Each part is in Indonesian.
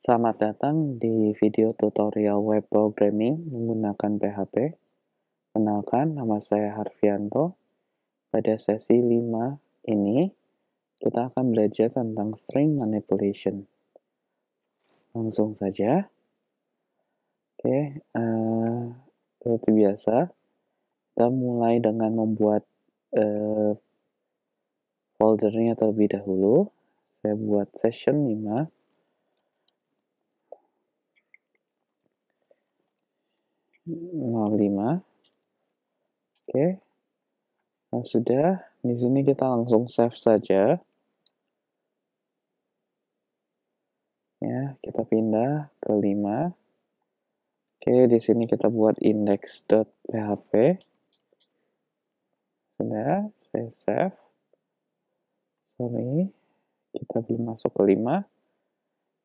Selamat datang di video tutorial web programming menggunakan PHP. Kenalkan, nama saya Harvianto. Pada sesi 5 ini, kita akan belajar tentang string manipulation. Langsung saja. Oke, seperti biasa, kita mulai dengan membuat foldernya terlebih dahulu. Saya buat session 5. Oke. Nah, sudah. Di sini kita langsung save saja. Ya, kita pindah ke 5. Oke, di sini kita buat index.php. Sudah, saya save. Sorry, kita belum masuk ke 5.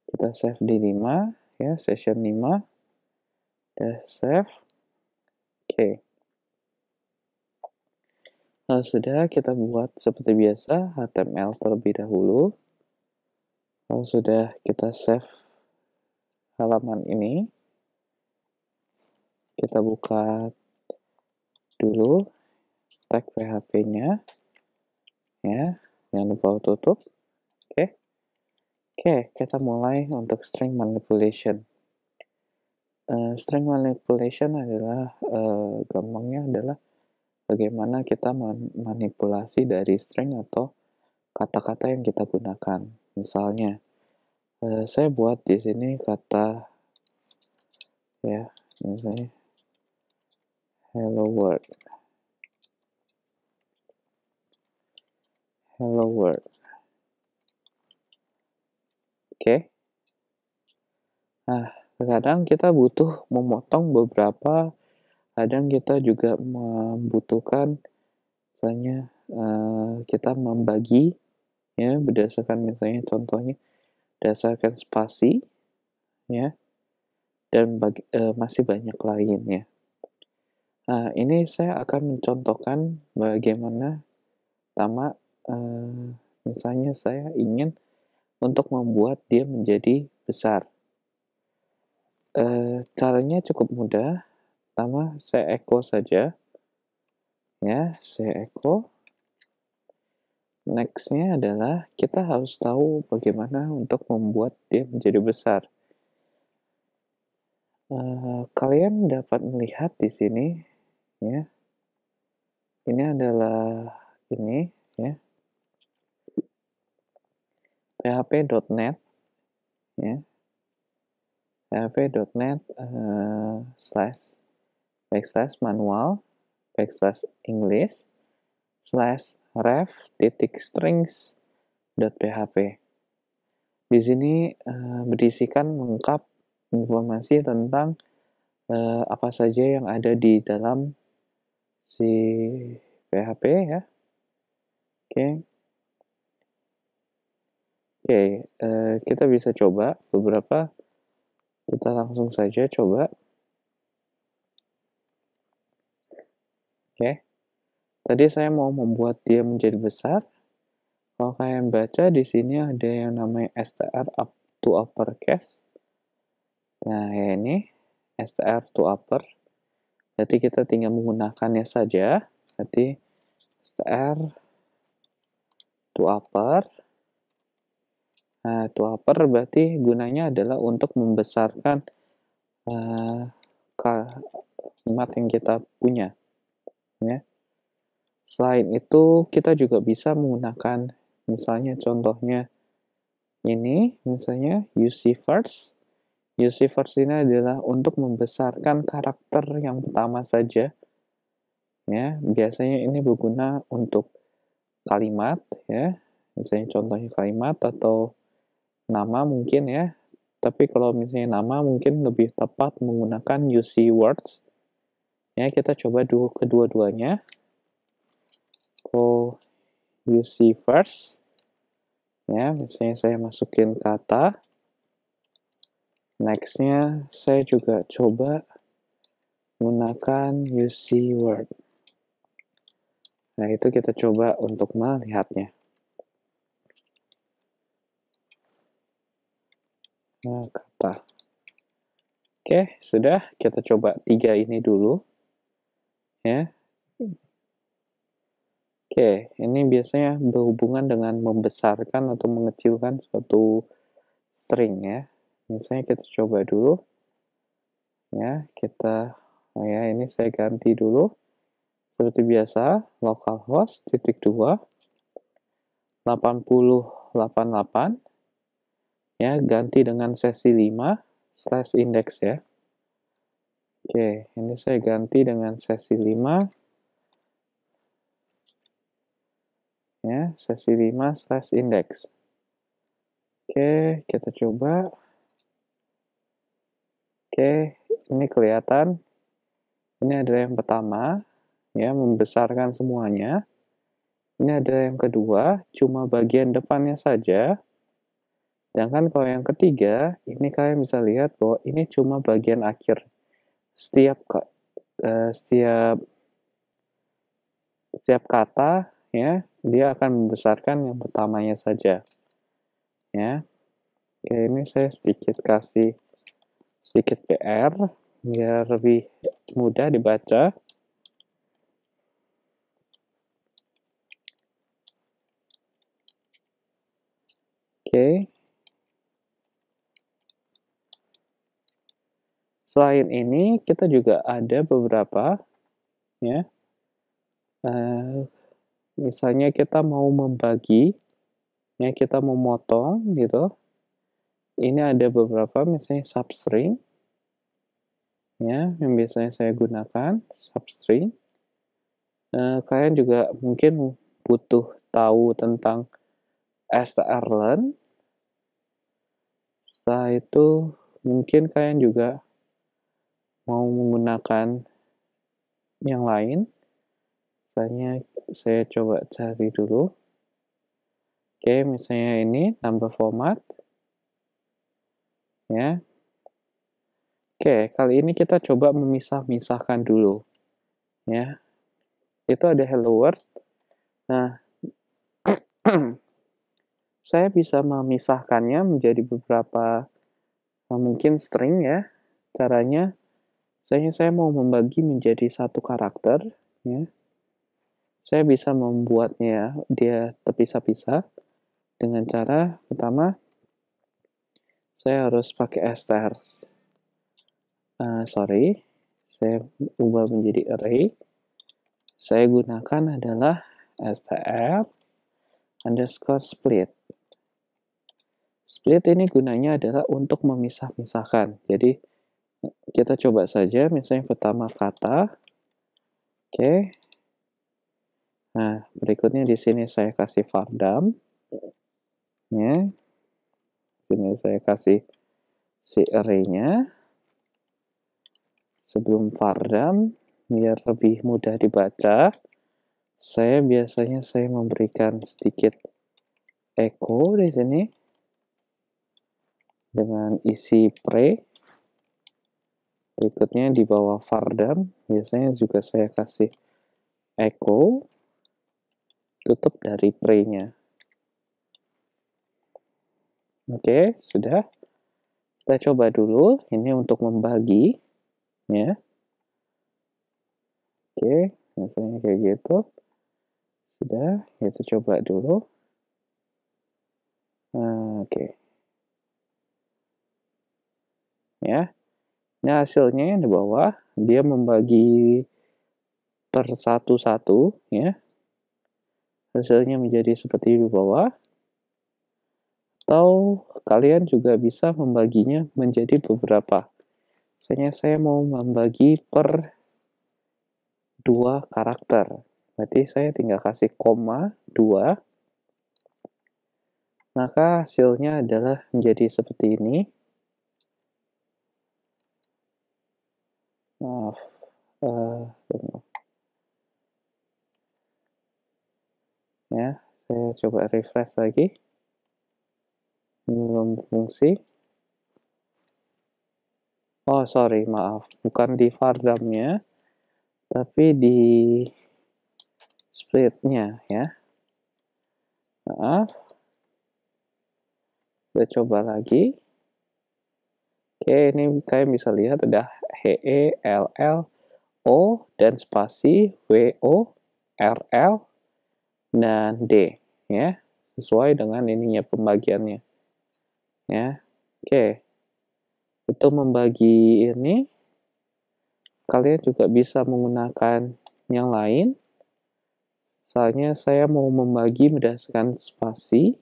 Kita save di 5, ya, session 5. Udah save. Oke. Nah, sudah, kita buat seperti biasa HTML terlebih dahulu. Kalau sudah kita save halaman ini, kita buka dulu tag PHP-nya, ya, jangan lupa tutup. Oke, kita mulai untuk string manipulation. String manipulation adalah gampangnya adalah bagaimana kita manipulasi dari string atau kata-kata yang kita gunakan. Misalnya, saya buat di sini kata, ya, misalnya hello world. Hello world. Oke. Nah, kadang kita butuh memotong beberapa, kadang kita juga membutuhkan, misalnya kita membagi, ya, berdasarkan misalnya contohnya berdasarkan spasi, ya, dan masih banyak lainnya. Nah, ini saya akan mencontohkan bagaimana pertama, misalnya saya ingin untuk membuat dia menjadi besar. Caranya cukup mudah. Pertama, saya echo saja. Ya, saya echo. Next-nya adalah kita harus tahu bagaimana untuk membuat dia menjadi besar. Kalian dapat melihat di sini, ya. Ini adalah ini, ya. php.net, ya. php.net /manual /english /ref.strings.php. Di sini berisikan lengkap informasi tentang apa saja yang ada di dalam si PHP, ya. Oke, kita bisa coba beberapa. Kita langsung saja coba. Oke. Tadi saya mau membuat dia menjadi besar. Kalau kalian baca di sini ada yang namanya str up to uppercase. Nah, ini str to upper. Jadi kita tinggal menggunakannya saja. Jadi str to upper. Nah, to upper berarti gunanya adalah untuk membesarkan kalimat yang kita punya, ya. Selain itu, kita juga bisa menggunakan, misalnya contohnya ini, misalnya UC first. UC first ini adalah untuk membesarkan karakter yang pertama saja. Ya, biasanya ini berguna untuk kalimat, ya. Misalnya contohnya kalimat atau nama mungkin, ya. Tapi kalau misalnya nama mungkin lebih tepat menggunakan UC words. Ya, kita coba dulu kedua-duanya. UC first. Ya, misalnya saya masukin kata. Next-nya saya juga coba menggunakan UC word. Nah, itu kita coba untuk melihatnya. Nah, kata. Oke, sudah. Kita coba 3 ini dulu. Ya. Oke, ini biasanya berhubungan dengan membesarkan atau mengecilkan suatu string ya. Misalnya kita coba dulu. Ya, oh ya, ini saya ganti dulu. Seperti biasa, localhost titik 2 8088 ya, ganti dengan sesi 5 slash index ya. Oke, ini saya ganti dengan sesi 5 ya, sesi 5 slash index. Oke, kita coba. Oke, ini kelihatan. Ini adalah yang pertama, ya, membesarkan semuanya. Ini adalah yang kedua, cuma bagian depannya saja. Sedangkan kalau yang ketiga, ini kalian bisa lihat bahwa ini cuma bagian akhir. Setiap kata, ya, dia akan membesarkan yang pertamanya saja. Ya, oke, ini saya kasih sedikit PR biar lebih mudah dibaca. Oke. Selain ini, kita juga ada beberapa, ya. Misalnya kita mau membagi, ya, kita memotong gitu. Ini ada beberapa, misalnya substring, ya, yang biasanya saya gunakan substring. Kalian juga mungkin butuh tahu tentang strlen. Setelah itu mungkin kalian juga mau menggunakan yang lain. Misalnya saya coba cari dulu. Oke, misalnya ini tambah format. Ya. Oke, kali ini kita coba memisah-misahkan dulu. Ya. Itu ada hello world. Nah, saya bisa memisahkannya menjadi beberapa mungkin string ya. Caranya saya mau membagi menjadi satu karakter ya. Saya bisa membuatnya dia terpisah-pisah dengan cara pertama saya harus pakai str. Saya ubah menjadi array. Saya gunakan adalah str underscore split. Split ini gunanya adalah untuk memisah-misahkan. Jadi kita coba saja, misalnya pertama kata. Oke. Nah, berikutnya di sini saya kasih vardam. Ya. Sini saya kasih si array-nya. Sebelum vardam, biar lebih mudah dibaca, saya biasanya memberikan sedikit echo di sini dengan isi pre. Berikutnya di bawah vardam, biasanya juga saya kasih echo tutup dari pre-nya. Oke, sudah. Kita coba dulu, ini untuk membagi, ya. Oke, misalnya kayak gitu. Sudah, kita coba dulu. Nah, oke. Ya, nah hasilnya yang di bawah, dia membagi per satu-satu, ya. Hasilnya menjadi seperti di bawah. Atau kalian juga bisa membaginya menjadi beberapa. Misalnya saya mau membagi per 2 karakter. Berarti saya tinggal kasih koma 2. Maka hasilnya adalah menjadi seperti ini. Maaf. Ya, saya coba refresh lagi. Belum fungsi. Oh, sorry, maaf. Bukan di vardamnya, tapi di splitnya ya. Maaf. Kita coba lagi. Oke, ini kalian bisa lihat ada HE, LL, O, dan spasi, WO, RL, dan D, ya, sesuai dengan ininya pembagiannya, ya. Oke, untuk membagi ini, kalian juga bisa menggunakan yang lain. Misalnya saya mau membagi berdasarkan spasi.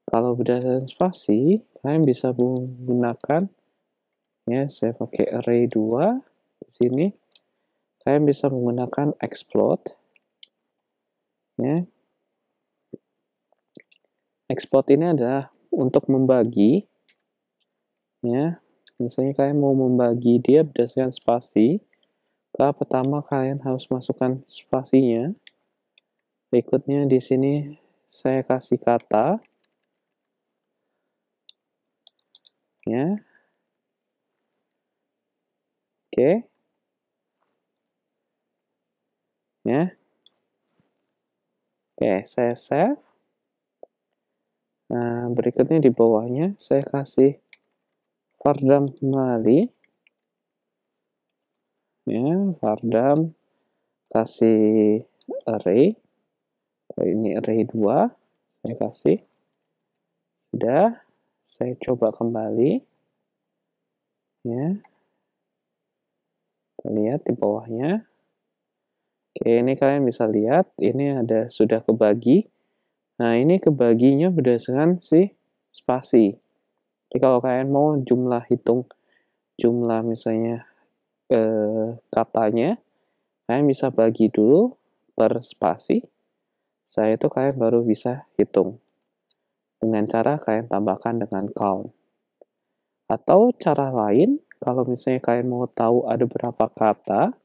Kalau berdasarkan spasi, kalian bisa menggunakan, ya, saya pakai array 2 di sini. Kalian bisa menggunakan explode, ya. Explode ini adalah untuk membagi, ya. Misalnya kalian mau membagi dia berdasarkan spasi. Pertama kalian harus masukkan spasinya. Berikutnya di sini saya kasih kata, ya. Oke, ya. Oke, saya save. Nah, berikutnya di bawahnya saya kasih vardam kembali, ya. Vardam kasih array. Ini array 2 saya kasih. Sudah, saya coba kembali, ya. Kita lihat di bawahnya. Oke, ini kalian bisa lihat ini ada sudah kebagi. Nah, ini kebaginya berdasarkan si spasi. Jadi kalau kalian mau hitung jumlah misalnya katanya, kalian bisa bagi dulu per spasi. Setelah itu kalian baru bisa hitung dengan cara kalian tambahkan dengan count. Atau cara lain, kalau misalnya kalian mau tahu ada berapa kata,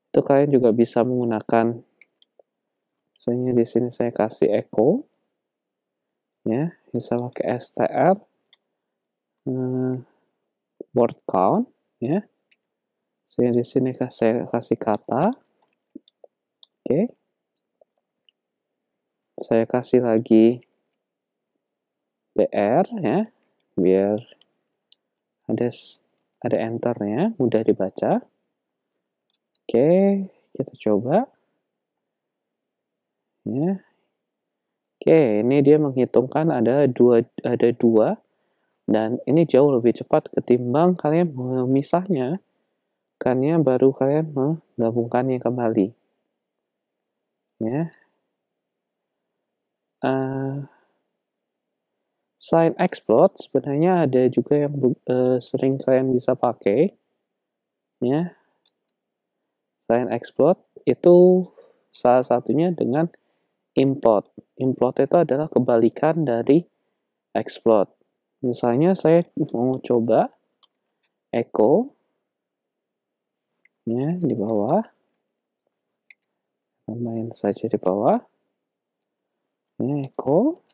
itu kalian juga bisa menggunakan, misalnya di sini saya kasih echo, ya, bisa pakai str word count, ya. Saya di sini saya kasih kata, oke. Saya kasih lagi br, ya, biar ada enternya, mudah dibaca. Oke, kita coba, ya. Oke, ini dia menghitungkan ada dua, dan ini jauh lebih cepat ketimbang kalian memisahnya, karena baru kalian menggabungkannya kembali, ya. Selain explode, sebenarnya ada juga yang sering kalian bisa pakai, ya. Selain explode, itu salah satunya dengan import. Import itu adalah kebalikan dari explode. Misalnya saya mau coba echo, ya, di bawah, main saja di bawah, ya, echo.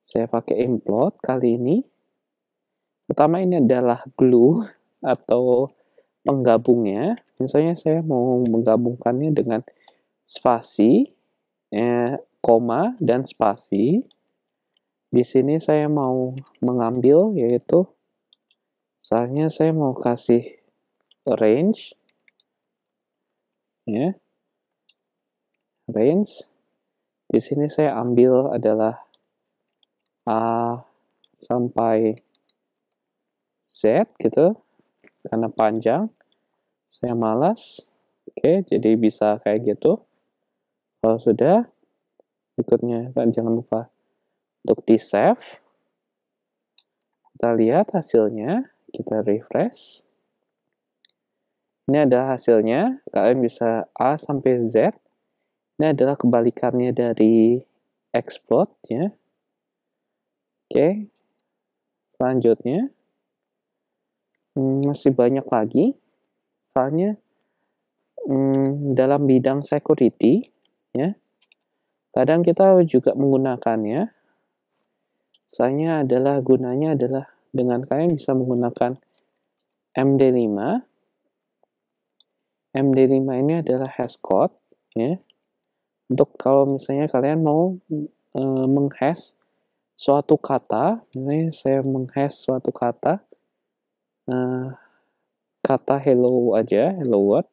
Saya pakai import kali ini. Pertama ini adalah glue atau penggabungnya. Misalnya saya mau menggabungkannya dengan spasi, koma, dan spasi. Di sini saya mau mengambil, yaitu misalnya saya mau kasih range, ya, range. Di sini saya ambil adalah A sampai Z gitu, karena panjang. Saya malas. Oke, jadi bisa kayak gitu. Kalau sudah, berikutnya kan jangan lupa untuk di save. Kita lihat hasilnya, kita refresh. Ini adalah hasilnya, kalian bisa A sampai Z. Ini adalah kebalikannya dari explode, ya. Oke, selanjutnya masih banyak lagi. Soalnya dalam bidang security, ya, kadang kita juga menggunakannya. Misalnya gunanya adalah dengan kalian bisa menggunakan MD5. MD5 ini adalah hashcode, ya. Untuk kalau misalnya kalian mau menghash suatu kata, misalnya saya menghash suatu kata, kata hello aja, hello world.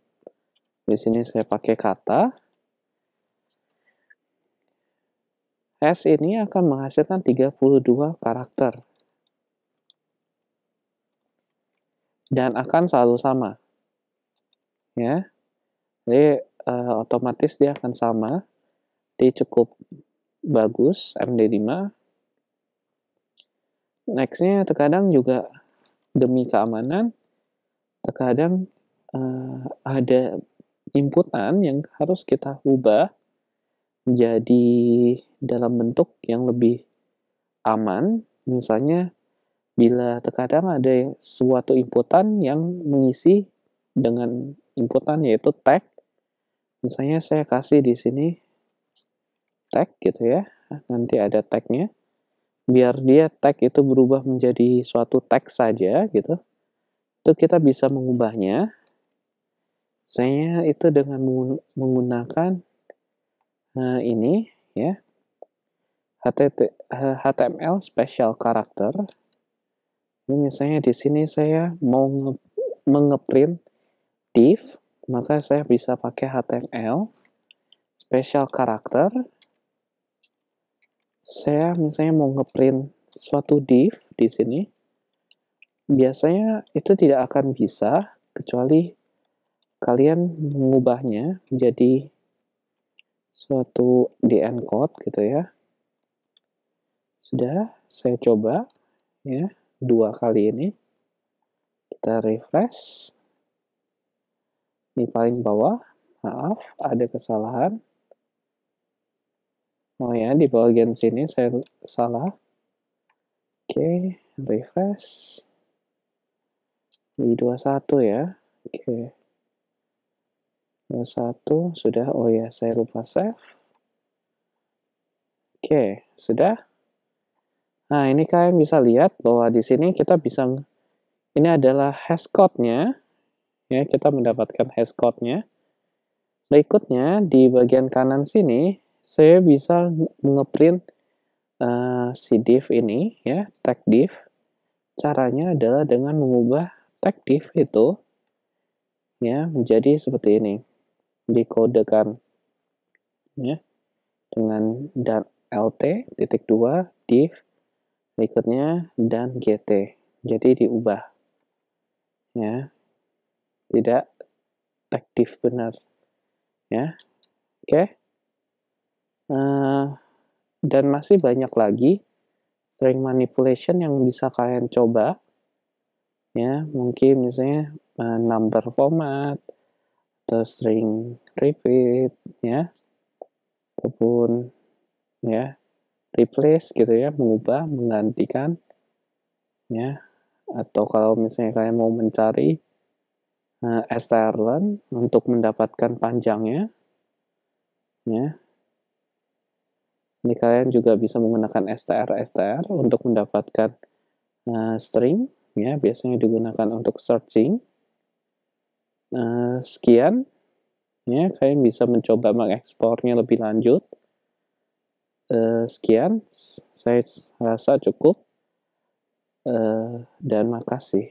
Di sini saya pakai kata. Hash ini akan menghasilkan 32 karakter. Dan akan selalu sama. Ya. Jadi otomatis dia akan sama. Dia cukup bagus, MD5. Nextnya terkadang juga demi keamanan, terkadang ada inputan yang harus kita ubah jadi dalam bentuk yang lebih aman. Misalnya bila terkadang ada suatu inputan yang mengisi dengan inputan yaitu tag. Misalnya saya kasih di sini tag gitu ya. Nanti ada tagnya. Biar dia tag itu berubah menjadi suatu teks saja gitu. Itu kita bisa mengubahnya. Saya itu dengan menggunakan ini ya. HTML special character. Ini misalnya di sini saya mau mengeprint div, maka saya bisa pakai HTML special character. Saya misalnya mau ngeprint suatu div di sini, biasanya itu tidak akan bisa kecuali kalian mengubahnya menjadi suatu di encode gitu ya. Sudah saya coba ya 2 kali ini. Kita refresh. Di paling bawah, maaf ada kesalahan. Oh ya, di bagian sini saya salah. Oke, refresh. Di 21 ya. Oke. 21 sudah. Oh ya, saya lupa save. Oke, sudah. Nah, ini kalian bisa lihat bahwa di sini kita bisa, ini adalah hash code-nya. Ya, kita mendapatkan hash code-nya. Berikutnya, di bagian kanan sini, saya bisa ngeprint si div ini, ya, tag div. Caranya adalah dengan mengubah tag div itu ya menjadi seperti ini, dikodekan ya dengan dan lt.2 div berikutnya dan gt, jadi diubah ya, tidak tag div benar ya. Oke. Dan masih banyak lagi string manipulation yang bisa kalian coba ya, mungkin misalnya number format atau string repeat ya, ataupun ya replace gitu ya, mengubah, menggantikan ya, atau kalau misalnya kalian mau mencari strlen untuk mendapatkan panjangnya ya, ini kalian juga bisa menggunakan str untuk mendapatkan string ya, biasanya digunakan untuk searching. Sekian ya, kalian bisa mencoba mengekspornya lebih lanjut. Sekian, saya rasa cukup dan makasih.